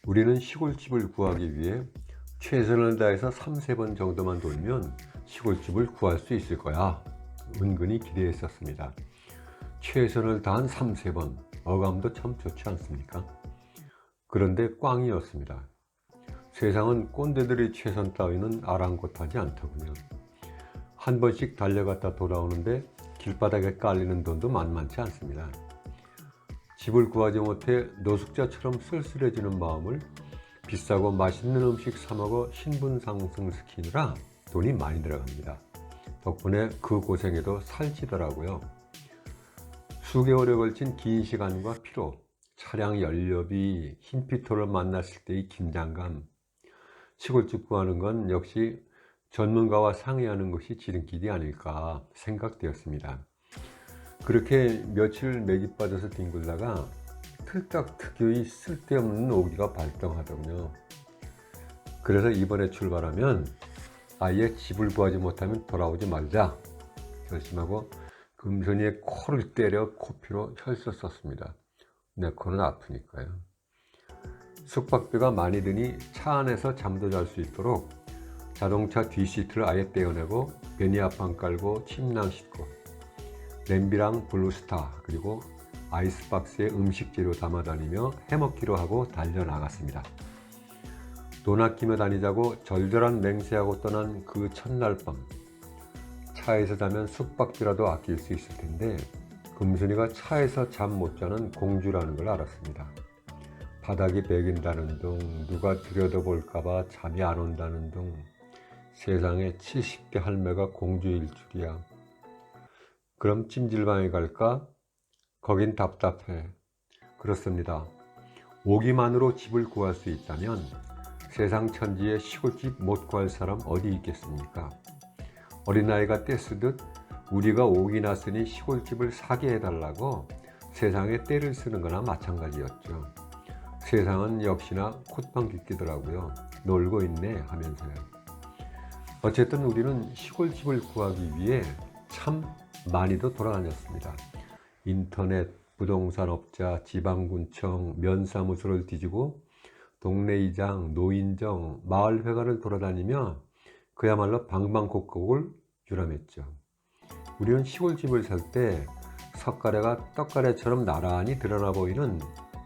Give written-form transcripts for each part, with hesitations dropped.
우리는 시골집을 구하기 위해 최선을 다해서 3~4번 정도만 돌면 시골집을 구할 수 있을 거야. 은근히 기대했었습니다. 최선을 다한 3~4번, 어감도 참 좋지 않습니까? 그런데 꽝이었습니다. 세상은 꼰대들의 최선 따위는 아랑곳하지 않더군요. 한 번씩 달려갔다 돌아오는데 길바닥에 깔리는 돈도 만만치 않습니다. 집을 구하지 못해 노숙자처럼 쓸쓸해지는 마음을 비싸고 맛있는 음식 사 먹어 신분 상승시키느라 돈이 많이 들어갑니다. 덕분에 그 고생에도 살찌더라고요. 수개월에 걸친 긴 시간과 피로, 차량 연료비, 흰피토를 만났을 때의 긴장감. 시골집 구하는 건 역시 전문가와 상의하는 것이 지름길이 아닐까 생각되었습니다. 그렇게 며칠 맥이 빠져서 뒹굴다가 틀딱 특유의 쓸데없는 오기가 발동하더군요. 그래서 이번에 출발하면 아예 집을 구하지 못하면 돌아오지 말자 결심하고 금손이의 코를 때려 코피로 혈서 썼습니다. 내 코는 아프니까요. 숙박비가 많이 드니 차 안에서 잠도 잘 수 있도록 자동차 뒷시트를 아예 떼어내고 베니아판 깔고 침낭 싣고 냄비랑 블루스타 그리고 아이스박스에 음식 재료 담아 다니며 해먹기로 하고 달려나갔습니다. 돈 아끼며 다니자고 절절한 맹세하고 떠난 그 첫날 밤, 차에서 자면 숙박비라도 아낄 수 있을 텐데 금순이가 차에서 잠 못 자는 공주라는 걸 알았습니다. 바닥이 베긴다는 둥, 누가 들여다볼까봐 잠이 안 온다는 둥, 세상에 70대 할매가 공주일 줄이야. 그럼 찜질방에 갈까? 거긴 답답해. 그렇습니다. 오기만으로 집을 구할 수 있다면 세상 천지에 시골집 못 구할 사람 어디 있겠습니까? 어린아이가 떼쓰듯 우리가 오기 났으니 시골집을 사게 해달라고 세상에 떼를 쓰는 거나 마찬가지였죠. 세상은 역시나 콧방 귀끼더라고요. 놀고 있네 하면서요. 어쨌든 우리는 시골집을 구하기 위해 참 많이도 돌아다녔습니다. 인터넷, 부동산 업자, 지방군청, 면사무소를 뒤지고 동네 이장, 노인정, 마을회관을 돌아다니며 그야말로 방방곡곡을 유람했죠. 우리는 시골집을 살 때 석가래가 떡가래처럼 나란히 드러나 보이는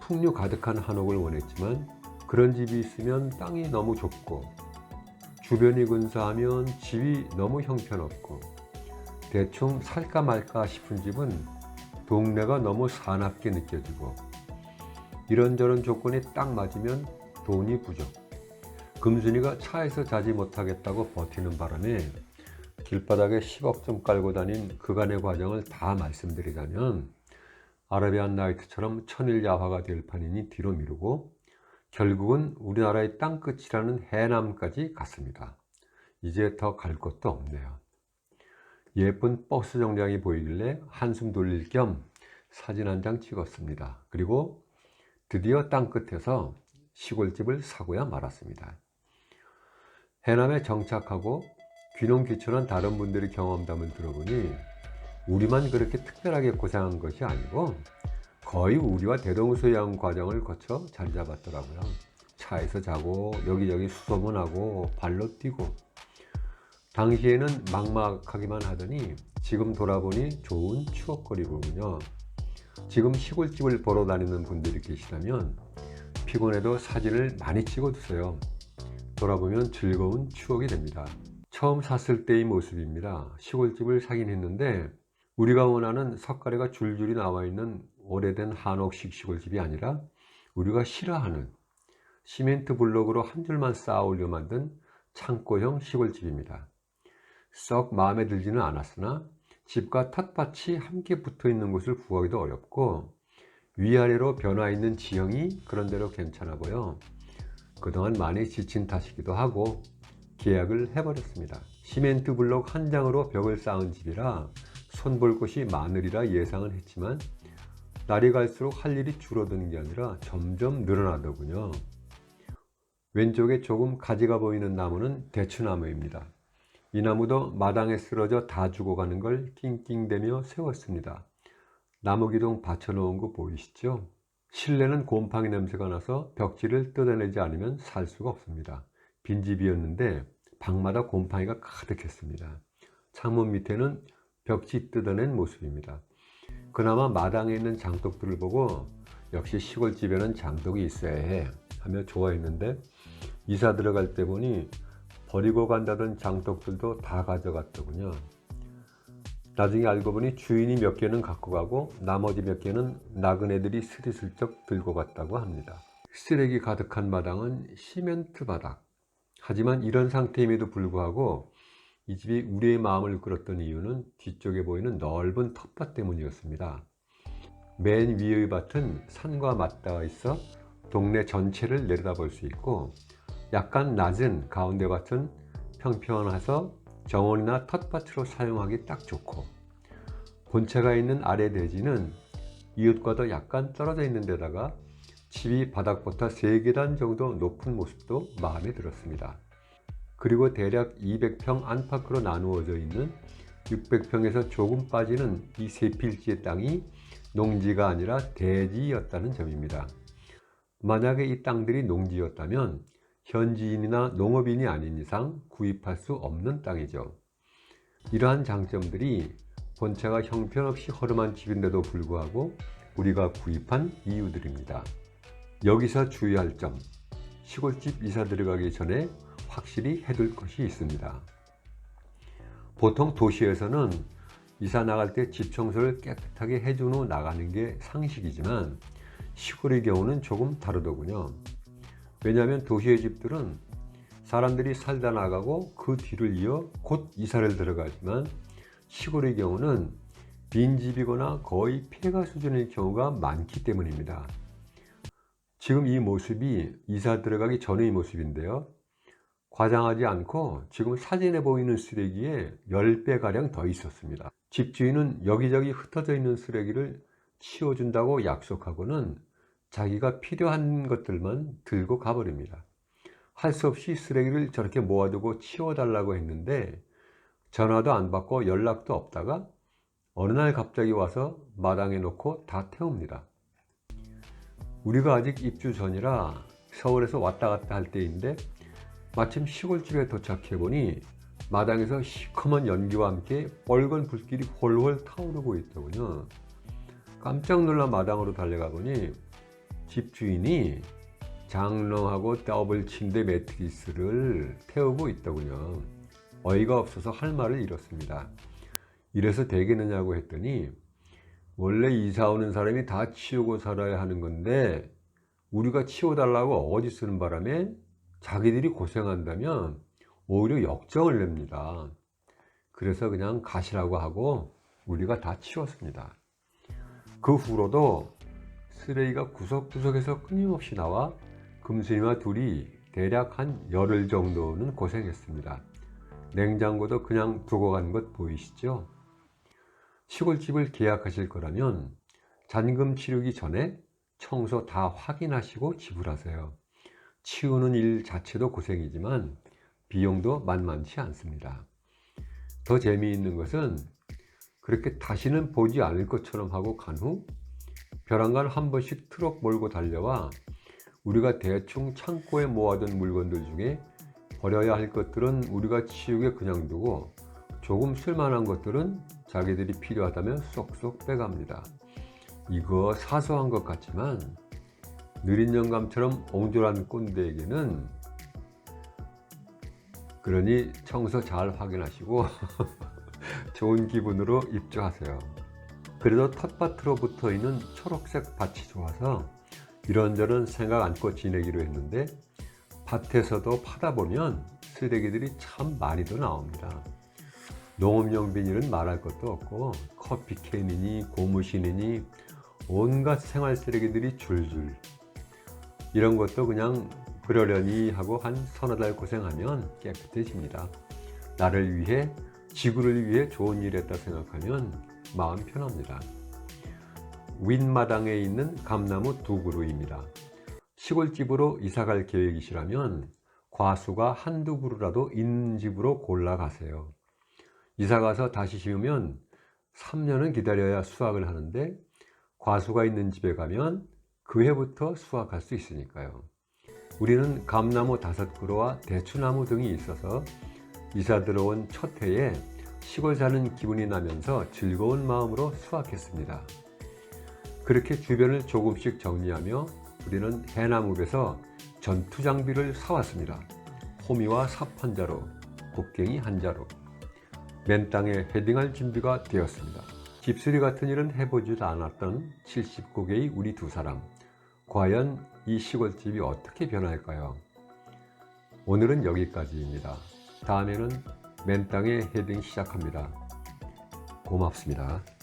풍류 가득한 한옥을 원했지만 그런 집이 있으면 땅이 너무 좁고 주변이 근사하면 집이 너무 형편없고 대충 살까 말까 싶은 집은 동네가 너무 사납게 느껴지고 이런저런 조건이 딱 맞으면 돈이 부족. 금순이가 차에서 자지 못하겠다고 버티는 바람에 길바닥에 10억 좀 깔고 다닌 그간의 과정을 다 말씀드리자면 아라비안 나이트처럼 천일야화가 될 판이니 뒤로 미루고 결국은 우리나라의 땅끝이라는 해남까지 갔습니다. 이제 더 갈 곳도 없네요. 예쁜 버스 정류장이 보이길래 한숨 돌릴 겸 사진 한 장 찍었습니다. 그리고 드디어 땅끝에서 시골집을 사고야 말았습니다. 해남에 정착하고 귀농귀촌한 다른 분들의 경험담을 들어보니 우리만 그렇게 특별하게 고생한 것이 아니고 거의 우리와 대동소이한 과정을 거쳐 자리 잡았더라고요. 차에서 자고 여기저기 수소문하고 발로 뛰고 당시에는 막막하기만 하더니 지금 돌아보니 좋은 추억거리군요. 지금 시골집을 보러 다니는 분들이 계시다면 피곤해도 사진을 많이 찍어두세요. 돌아보면 즐거운 추억이 됩니다. 처음 샀을 때의 모습입니다. 시골집을 사긴 했는데 우리가 원하는 석가래가 줄줄이 나와 있는 오래된 한옥식 시골집이 아니라 우리가 싫어하는 시멘트 블록으로 한 줄만 쌓아 올려 만든 창고형 시골집입니다. 썩 마음에 들지는 않았으나 집과 텃밭이 함께 붙어 있는 곳을 구하기도 어렵고 위아래로 변화 있는 지형이 그런대로 괜찮아 보여 그동안 많이 지친 탓이기도 하고 계약을 해버렸습니다. 시멘트 블록 한 장으로 벽을 쌓은 집이라 손볼 곳이 많으리라 예상은 했지만 날이 갈수록 할 일이 줄어드는 게 아니라 점점 늘어나더군요. 왼쪽에 조금 가지가 보이는 나무는 대추나무입니다. 이 나무도 마당에 쓰러져 다 죽어가는 걸 낑낑대며 세웠습니다. 나무기둥 받쳐놓은 거 보이시죠? 실내는 곰팡이 냄새가 나서 벽지를 뜯어내지 않으면 살 수가 없습니다. 빈집이었는데 방마다 곰팡이가 가득했습니다. 창문 밑에는 벽지 뜯어낸 모습입니다. 그나마 마당에 있는 장독들을 보고 역시 시골집에는 장독이 있어야 해 하며 좋아했는데, 이사 들어갈 때 보니 버리고 간다던 장독들도 다 가져갔더군요. 나중에 알고 보니 주인이 몇 개는 갖고 가고 나머지 몇 개는 나그네들이 스리슬쩍 들고 갔다고 합니다. 쓰레기 가득한 마당은 시멘트 바닥. 하지만 이런 상태임에도 불구하고 이 집이 우리의 마음을 끌었던 이유는 뒤쪽에 보이는 넓은 텃밭 때문이었습니다. 맨 위의 밭은 산과 맞닿아 있어 동네 전체를 내려다볼 수 있고, 약간 낮은 가운데 밭은 평평해서 정원이나 텃밭으로 사용하기 딱 좋고, 본체가 있는 아래 대지는 이웃과도 약간 떨어져 있는 데다가 집이 바닥보다 3계단 정도 높은 모습도 마음에 들었습니다. 그리고 대략 200평 안팎으로 나누어져 있는 600평에서 조금 빠지는 이 세 필지의 땅이 농지가 아니라 대지였다는 점입니다. 만약에 이 땅들이 농지였다면 현지인이나 농업인이 아닌 이상 구입할 수 없는 땅이죠. 이러한 장점들이 본체가 형편없이 허름한 집인데도 불구하고 우리가 구입한 이유들입니다. 여기서 주의할 점, 시골집 이사 들어가기 전에 확실히 해둘 것이 있습니다. 보통 도시에서는 이사 나갈 때 집 청소를 깨끗하게 해준 후 나가는 게 상식이지만 시골의 경우는 조금 다르더군요. 왜냐하면 도시의 집들은 사람들이 살다 나가고 그 뒤를 이어 곧 이사를 들어가지만, 시골의 경우는 빈집이거나 거의 폐가 수준의 경우가 많기 때문입니다. 지금 이 모습이 이사 들어가기 전의 모습인데요. 과장하지 않고 지금 사진에 보이는 쓰레기에 10배가량 더 있었습니다. 집주인은 여기저기 흩어져 있는 쓰레기를 치워준다고 약속하고는 자기가 필요한 것들만 들고 가버립니다. 할 수 없이 쓰레기를 저렇게 모아두고 치워달라고 했는데 전화도 안 받고 연락도 없다가 어느 날 갑자기 와서 마당에 놓고 다 태웁니다. 우리가 아직 입주 전이라 서울에서 왔다 갔다 할 때인데 마침 시골집에 도착해 보니 마당에서 시커먼 연기와 함께 빨간 불길이 홀홀 타오르고 있더군요. 깜짝 놀라 마당으로 달려가 보니 집주인이 장롱하고 더블 침대 매트리스를 태우고 있더군요. 어이가 없어서 할 말을 잃었습니다. 이래서 되겠느냐고 했더니 원래 이사 오는 사람이 다 치우고 살아야 하는 건데 우리가 치워달라고 어디 쓰는 바람에 자기들이 고생한다면 오히려 역정을 냅니다. 그래서 그냥 가시라고 하고 우리가 다 치웠습니다. 그 후로도 쓰레기가 구석구석에서 끊임없이 나와 금순이와 둘이 대략 한 열흘 정도는 고생했습니다. 냉장고도 그냥 두고 간 것 보이시죠? 시골집을 계약하실 거라면 잔금 치르기 전에 청소 다 확인하시고 지불하세요. 치우는 일 자체도 고생이지만 비용도 만만치 않습니다. 더 재미있는 것은 그렇게 다시는 보지 않을 것처럼 하고 간 후 벼랑간 한 번씩 트럭 몰고 달려와 우리가 대충 창고에 모아둔 물건들 중에 버려야 할 것들은 우리가 치우게 그냥 두고 조금 쓸만한 것들은 자기들이 필요하다면 쏙쏙 빼갑니다. 이거 사소한 것 같지만 느린 영감처럼 옹졸한 꼰대에게는, 그러니 청소 잘 확인하시고 좋은 기분으로 입주하세요. 그래도 텃밭으로 붙어 있는 초록색 밭이 좋아서 이런저런 생각 안고 지내기로 했는데 밭에서도 파다 보면 쓰레기들이 참 많이도 나옵니다. 농업용 비닐은 말할 것도 없고 커피캔이니 고무신이니 온갖 생활 쓰레기들이 줄줄. 이런 것도 그냥 그러려니 하고 한 서너 달 고생하면 깨끗해집니다. 나를 위해, 지구를 위해 좋은 일 했다 생각하면 마음 편합니다. 윗마당에 있는 감나무 2그루입니다. 시골집으로 이사갈 계획이시라면 과수가 한두 그루라도 있는 집으로 골라 가세요. 이사가서 다시 심으면 3년은 기다려야 수확을 하는데 과수가 있는 집에 가면 그 해부터 수확할 수 있으니까요. 우리는 감나무 5그루와 대추나무 등이 있어서 이사 들어온 첫 해에 시골 사는 기분이 나면서 즐거운 마음으로 수확했습니다. 그렇게 주변을 조금씩 정리하며 우리는 해남읍에서 전투 장비를 사왔습니다. 호미와 삽 한 자루, 곡괭이 한 자루. 맨 땅에 헤딩할 준비가 되었습니다. 집수리 같은 일은 해보지도 않았던 70고개의 우리 두 사람. 과연 이 시골집이 어떻게 변할까요? 오늘은 여기까지입니다. 다음에는 맨 땅에 헤딩 시작합니다. 고맙습니다.